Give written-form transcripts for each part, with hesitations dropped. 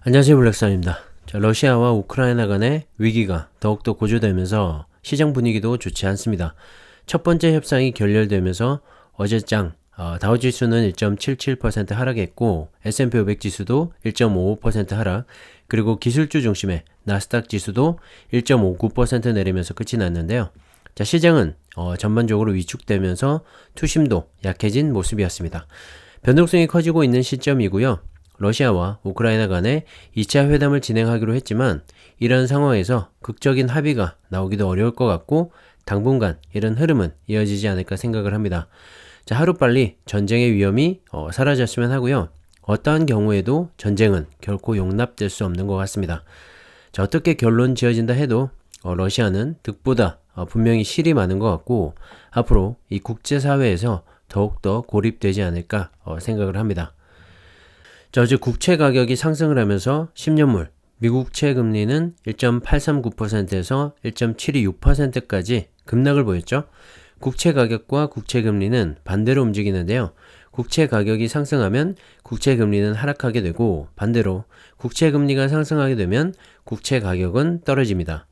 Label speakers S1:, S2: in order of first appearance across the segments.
S1: 안녕하세요, 블랙선입니다. 러시아와 우크라이나 간의 위기가 더욱더 고조되면서 시장 분위기도 좋지 않습니다. 첫 번째 협상이 결렬되면서 어제장 다우지수는 1.77% 하락했고 S&P 500 지수도 1.55% 하락, 그리고 기술주 중심의 나스닥 지수도 1.59% 내리면서 끝이 났는데요. 시장은 전반적으로 위축되면서 투심도 약해진 모습이었습니다. 변동성이 커지고 있는 시점이고요. 러시아와 우크라이나 간에 2차 회담을 진행하기로 했지만 이런 상황에서 극적인 합의가 나오기도 어려울 것 같고 당분간 이런 흐름은 이어지지 않을까 생각을 합니다. 하루빨리 전쟁의 위험이 사라졌으면 하고요. 어떠한 경우에도 전쟁은 결코 용납될 수 없는 것 같습니다. 어떻게 결론 지어진다 해도 러시아는 득보다 분명히 실이 많은 것 같고 앞으로 이 국제사회에서 더욱더 고립되지 않을까 생각을 합니다. 어제 국채 가격이 상승을 하면서 10년물 미국채 금리는 1.839%에서 1.726%까지 급락을 보였죠. 국채 가격과 국채 금리는 반대로 움직이는데요. 국채 가격이 상승하면 국채 금리는 하락하게 되고 반대로 국채 금리가 상승하게 되면 국채 가격은 떨어집니다.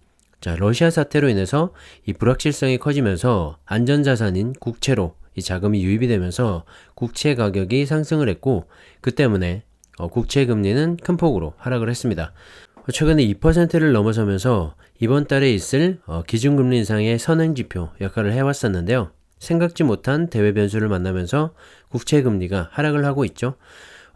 S1: 러시아 사태로 인해서 이 불확실성이 커지면서 안전자산인 국채로 이 자금이 유입이 되면서 국채 가격이 상승을 했고 그 때문에 국채 금리는 큰 폭으로 하락을 했습니다. 최근에 2%를 넘어서면서 이번 달에 있을 기준금리 인상의 선행지표 역할을 해왔었는데요. 생각지 못한 대외 변수를 만나면서 국채 금리가 하락을 하고 있죠.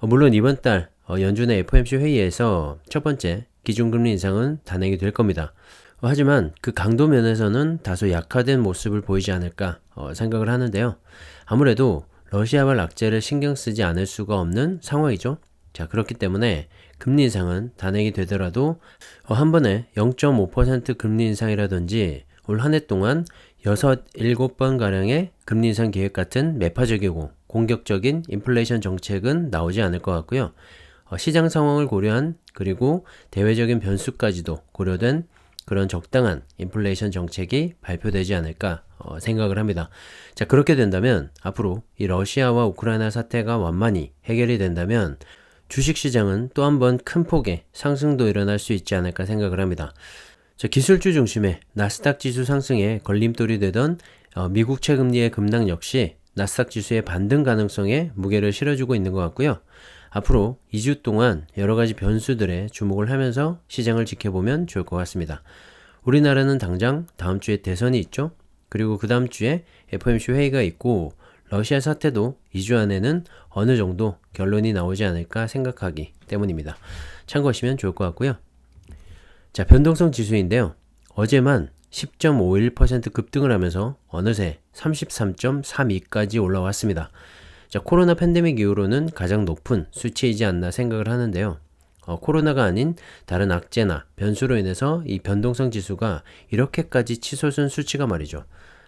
S1: 물론 이번 달 연준의 FOMC 회의에서 첫 번째 기준금리 인상은 단행이 될 겁니다. 하지만 그 강도 면에서는 다소 약화된 모습을 보이지 않을까 생각을 하는데요. 아무래도 러시아발 악재를 신경 쓰지 않을 수가 없는 상황이죠. 그렇기 때문에 금리 인상은 단행이 되더라도 한 번에 0.5% 금리 인상이라든지 올 한 해 동안 6, 7번 가량의 금리 인상 계획 같은 매파적이고 공격적인 인플레이션 정책은 나오지 않을 것 같고요. 시장 상황을 고려한 그리고 대외적인 변수까지도 고려된 그런 적당한 인플레이션 정책이 발표되지 않을까 생각을 합니다. 그렇게 된다면 앞으로 이 러시아와 우크라이나 사태가 완만히 해결이 된다면 주식시장은 또 한 번 큰 폭의 상승도 일어날 수 있지 않을까 생각을 합니다. 기술주 중심의 나스닥 지수 상승에 걸림돌이 되던 미국 채금리의 급락 역시 나스닥 지수의 반등 가능성에 무게를 실어주고 있는 것 같고요. 앞으로 2주 동안 여러가지 변수들에 주목을 하면서 시장을 지켜보면 좋을 것 같습니다. 우리나라는 당장 다음 주에 대선이 있죠. 그리고 그 다음 주에 FOMC 회의가 있고 러시아 사태도 2주 안에는 어느 정도 결론이 나오지 않을까 생각하기 때문입니다. 참고하시면 좋을 것 같고요. 변동성 지수인데요. 어제만 10.51% 급등을 하면서 어느새 33.32까지 올라왔습니다. 코로나 팬데믹 이후로는 가장 높은 수치이지 않나 생각을 하는데요. 코로나가 아닌 다른 악재나 변수로 인해서 이 변동성 지수가 이렇게까지 치솟은 수치가 말이죠.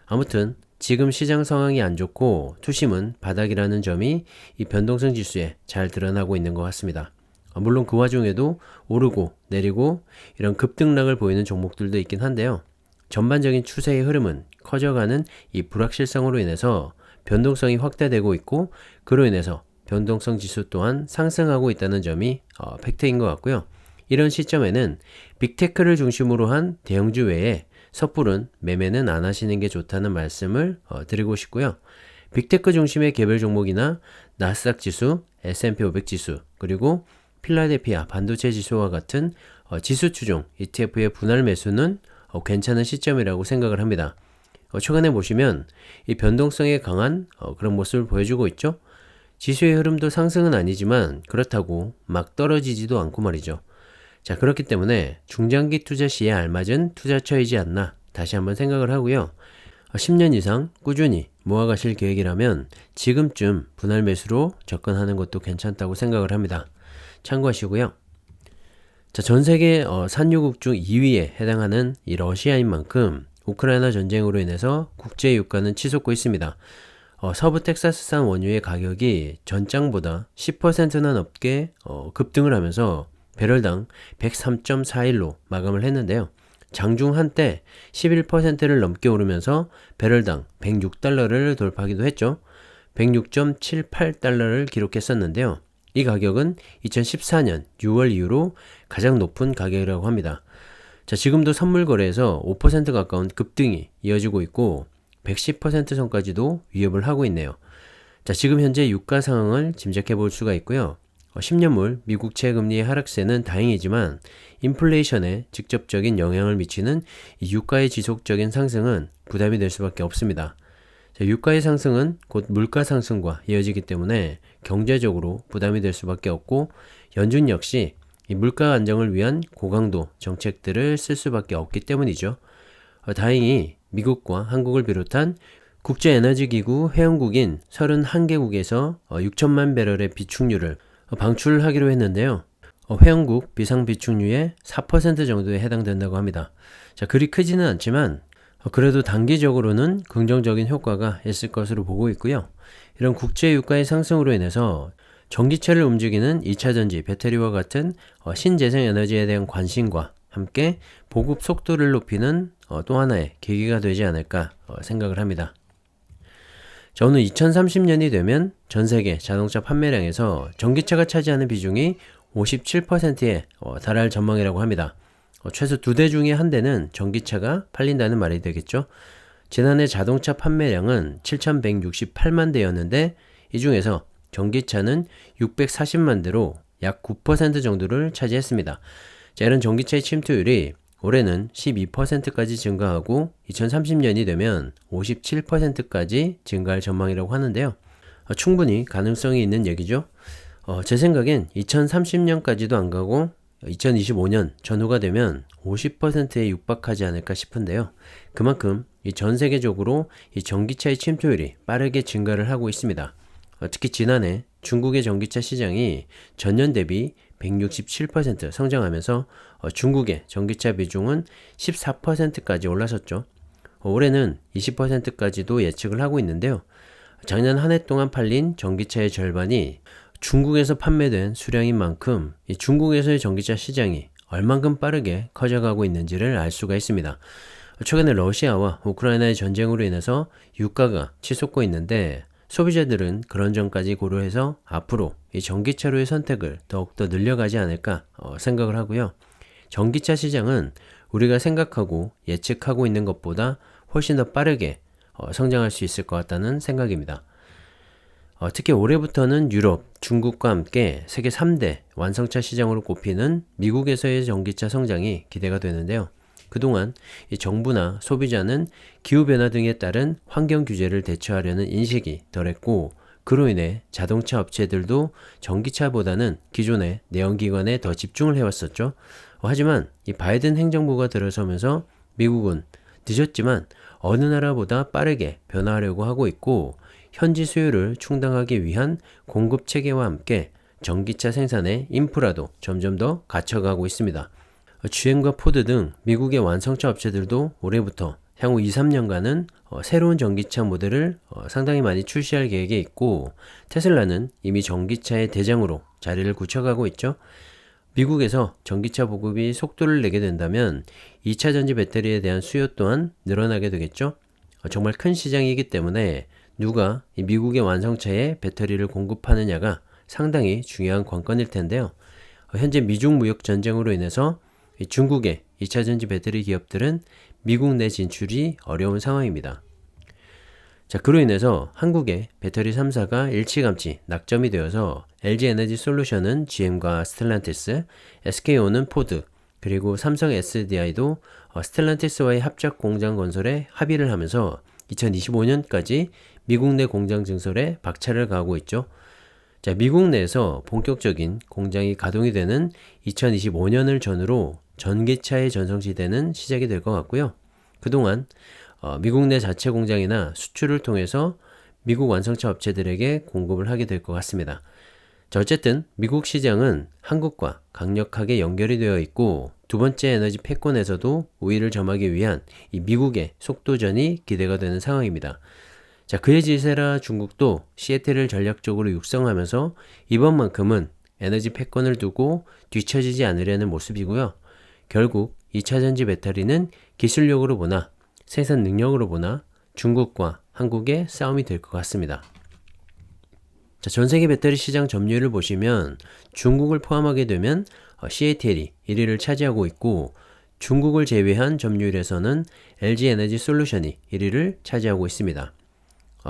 S1: 아무튼 지금 시장 상황이 안 좋고 투심은 바닥이라는 점이 이 변동성 지수에 잘 드러나고 있는 것 같습니다. 물론 그 와중에도 오르고 내리고 이런 급등락을 보이는 종목들도 있긴 한데요. 전반적인 추세의 흐름은 커져가는 이 불확실성으로 인해서 변동성이 확대되고 있고 그로 인해서 변동성 지수 또한 상승하고 있다는 점이 팩트인 것 같고요. 이런 시점에는 빅테크를 중심으로 한 대형주 외에 섣부른 매매는 안 하시는 게 좋다는 말씀을 드리고 싶고요. 빅테크 중심의 개별 종목이나 나스닥 지수, S&P 500 지수, 그리고 필라델피아 반도체 지수와 같은 지수 추종 ETF의 분할 매수는 괜찮은 시점이라고 생각을 합니다. 최근에 보시면 이 변동성에 강한 그런 모습을 보여주고 있죠. 지수의 흐름도 상승은 아니지만 그렇다고 막 떨어지지도 않고 말이죠. 그렇기 때문에 중장기 투자 시에 알맞은 투자처이지 않나 다시 한번 생각을 하고요. 10년 이상 꾸준히 모아가실 계획이라면 지금쯤 분할 매수로 접근하는 것도 괜찮다고 생각을 합니다. 참고하시고요. 전 세계 산유국 중 2위에 해당하는 이 러시아인 만큼 우크라이나 전쟁으로 인해서 국제 유가는 치솟고 있습니다. 서부 텍사스산 원유의 가격이 전장보다 10%나 넘게 급등을 하면서 배럴당 103.41로 마감을 했는데요. 장중 한때 11%를 넘게 오르면서 배럴당 106달러를 돌파하기도 했죠. 106.78달러를 기록했었는데요. 이 가격은 2014년 6월 이후로 가장 높은 가격이라고 합니다. 자, 지금도 선물 거래에서 5% 가까운 급등이 이어지고 있고 110% 선까지도 위협을 하고 있네요. 자, 지금 현재 유가 상황을 짐작해 볼 수가 있고요. 10년물 미국채 금리의 하락세는 다행이지만 인플레이션에 직접적인 영향을 미치는 이 유가의 지속적인 상승은 부담이 될 수밖에 없습니다. 자, 유가의 상승은 곧 물가 상승과 이어지기 때문에 경제적으로 부담이 될 수밖에 없고 연준 역시 이 물가 안정을 위한 고강도 정책들을 쓸 수밖에 없기 때문이죠. 다행히 미국과 한국을 비롯한 국제에너지기구 회원국인 31개국에서 6천만 배럴의 비축유를 방출하기로 했는데요. 회원국 비상 비축유의 4% 정도에 해당된다고 합니다. 자, 그리 크지는 않지만 그래도 단기적으로는 긍정적인 효과가 있을 것으로 보고 있고요. 이런 국제 유가의 상승으로 인해서 전기차를 움직이는 2차전지, 배터리와 같은 신재생 에너지에 대한 관심과 함께 보급 속도를 높이는 또 하나의 계기가 되지 않을까 생각을 합니다. 자, 오늘 2030년이 되면 전 세계 자동차 판매량에서 전기차가 차지하는 비중이 57%에 달할 전망이라고 합니다. 최소 2대 중에 한 대는 전기차가 팔린다는 말이 되겠죠. 지난해 자동차 판매량은 7,168만 대였는데 이 중에서 전기차는 640만 대로 약 9% 정도를 차지했습니다. 자, 이런 전기차의 침투율이 올해는 12%까지 증가하고 2030년이 되면 57%까지 증가할 전망이라고 하는데요. 충분히 가능성이 있는 얘기죠. 제 생각엔 2030년까지도 안 가고 2025년 전후가 되면 50%에 육박하지 않을까 싶은데요. 그만큼 전 세계적으로 이 전기차의 침투율이 빠르게 증가를 하고 있습니다. 특히 지난해 중국의 전기차 시장이 전년 대비 167% 성장하면서 중국의 전기차 비중은 14%까지 올라섰죠. 올해는 20%까지도 예측을 하고 있는데요. 작년 한 해 동안 팔린 전기차의 절반이 중국에서 판매된 수량인 만큼 이 중국에서의 전기차 시장이 얼만큼 빠르게 커져가고 있는지를 알 수가 있습니다. 최근에 러시아와 우크라이나의 전쟁으로 인해서 유가가 치솟고 있는데 소비자들은 그런 점까지 고려해서 앞으로 이 전기차로의 선택을 더욱더 늘려가지 않을까 생각을 하고요. 전기차 시장은 우리가 생각하고 예측하고 있는 것보다 훨씬 더 빠르게 성장할 수 있을 것 같다는 생각입니다. 특히 올해부터는 유럽, 중국과 함께 세계 3대 완성차 시장으로 꼽히는 미국에서의 전기차 성장이 기대가 되는데요. 그동안 이 정부나 소비자는 기후변화 등에 따른 환경 규제를 대처하려는 인식이 덜했고 그로 인해 자동차 업체들도 전기차보다는 기존의 내연기관에 더 집중을 해왔었죠. 하지만 이 바이든 행정부가 들어서면서 미국은 늦었지만 어느 나라보다 빠르게 변화하려고 하고 있고 현지 수요를 충당하기 위한 공급 체계와 함께 전기차 생산의 인프라도 점점 더 갖춰가고 있습니다. GM과 포드 등 미국의 완성차 업체들도 올해부터 향후 2-3년간은 새로운 전기차 모델을 상당히 많이 출시할 계획에 있고 테슬라는 이미 전기차의 대장으로 자리를 굳혀가고 있죠. 미국에서 전기차 보급이 속도를 내게 된다면 2차 전지 배터리에 대한 수요 또한 늘어나게 되겠죠. 정말 큰 시장이기 때문에 누가 이 미국의 완성차에 배터리를 공급하느냐가 상당히 중요한 관건일 텐데요. 현재 미중 무역 전쟁으로 인해서 중국의 2차 전지 배터리 기업들은 미국 내 진출이 어려운 상황입니다. 자, 그로 인해서 한국의 배터리 3사가 일찌감치 낙점이 되어서 LG에너지솔루션은 GM과 스텔란티스, SK온은 포드, 그리고 삼성 SDI도 스텔란티스와의 합작 공장 건설에 합의를 하면서 2025년까지 미국 내 공장 증설에 박차를 가하고 있죠. 자, 미국 내에서 본격적인 공장이 가동이 되는 2025년을 전후로 전기차의 전성시대는 시작이 될 것 같고요. 그동안 미국 내 자체 공장이나 수출을 통해서 미국 완성차 업체들에게 공급을 하게 될 것 같습니다. 자, 어쨌든 미국 시장은 한국과 강력하게 연결이 되어 있고 두 번째 에너지 패권에서도 우위를 점하기 위한 이 미국의 속도전이 기대가 되는 상황입니다. 자, 그의 지세라 중국도 시애틀을 전략적으로 육성하면서 이번만큼은 에너지 패권을 두고 뒤처지지 않으려는 모습이고요. 결국 2차 전지 배터리는 기술력으로 보나 생산 능력으로 보나 중국과 한국의 싸움이 될 것 같습니다. 자, 전 세계 배터리 시장 점유율을 보시면 중국을 포함하게 되면 CATL이 1위를 차지하고 있고 중국을 제외한 점유율에서는 LG에너지 솔루션이 1위를 차지하고 있습니다.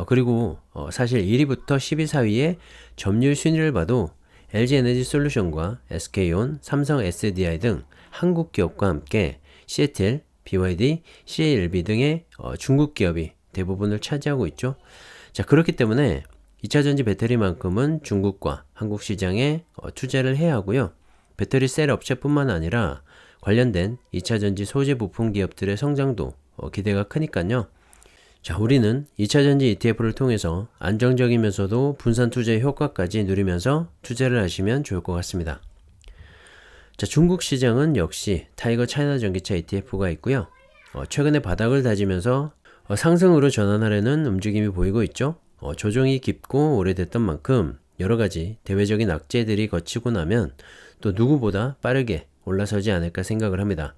S1: 그리고 사실 1위부터 10위, 4위의 점유율 순위를 봐도 LG에너지 솔루션과 SK온, 삼성 SDI 등 한국 기업과 함께 CATL, BYD, CALB 등의 중국 기업이 대부분을 차지하고 있죠. 자, 그렇기 때문에 2차전지 배터리만큼은 중국과 한국 시장에 투자를 해야 하고요. 배터리 셀 업체뿐만 아니라 관련된 2차전지 소재 부품 기업들의 성장도 기대가 크니까요. 자, 우리는 2차전지 ETF를 통해서 안정적이면서도 분산 투자의 효과까지 누리면서 투자를 하시면 좋을 것 같습니다. 자, 중국 시장은 역시 타이거 차이나 전기차 ETF가 있고요. 최근에 바닥을 다지면서 상승으로 전환하려는 움직임이 보이고 있죠. 조정이 깊고 오래됐던 만큼 여러가지 대외적인 악재들이 거치고 나면 또 누구보다 빠르게 올라서지 않을까 생각을 합니다.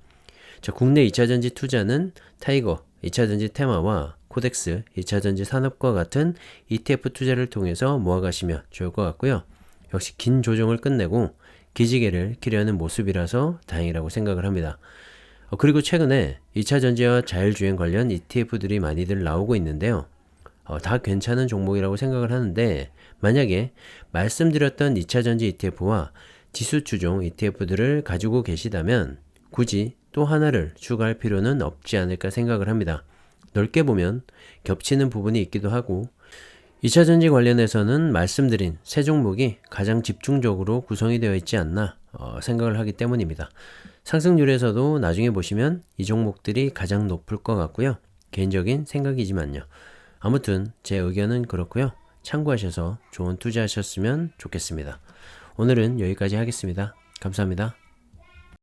S1: 자, 국내 2차전지 투자는 타이거 2차전지 테마와 코덱스 2차전지 산업과 같은 ETF 투자를 통해서 모아가시면 좋을 것 같고요. 역시 긴 조정을 끝내고 기지개를 키려는 모습이라서 다행이라고 생각을 합니다. 그리고 최근에 2차전지와 자율주행 관련 ETF들이 많이들 나오고 있는데요. 다 괜찮은 종목이라고 생각을 하는데 만약에 말씀드렸던 2차전지 ETF와 지수추종 ETF들을 가지고 계시다면 굳이 또 하나를 추가할 필요는 없지 않을까 생각을 합니다. 넓게 보면 겹치는 부분이 있기도 하고 2차전지 관련해서는 말씀드린 세 종목이 가장 집중적으로 구성이 되어 있지 않나 생각을 하기 때문입니다. 상승률에서도 나중에 보시면 이 종목들이 가장 높을 것 같고요. 개인적인 생각이지만요. 아무튼 제 의견은 그렇고요. 참고하셔서 좋은 투자하셨으면 좋겠습니다. 오늘은 여기까지 하겠습니다. 감사합니다.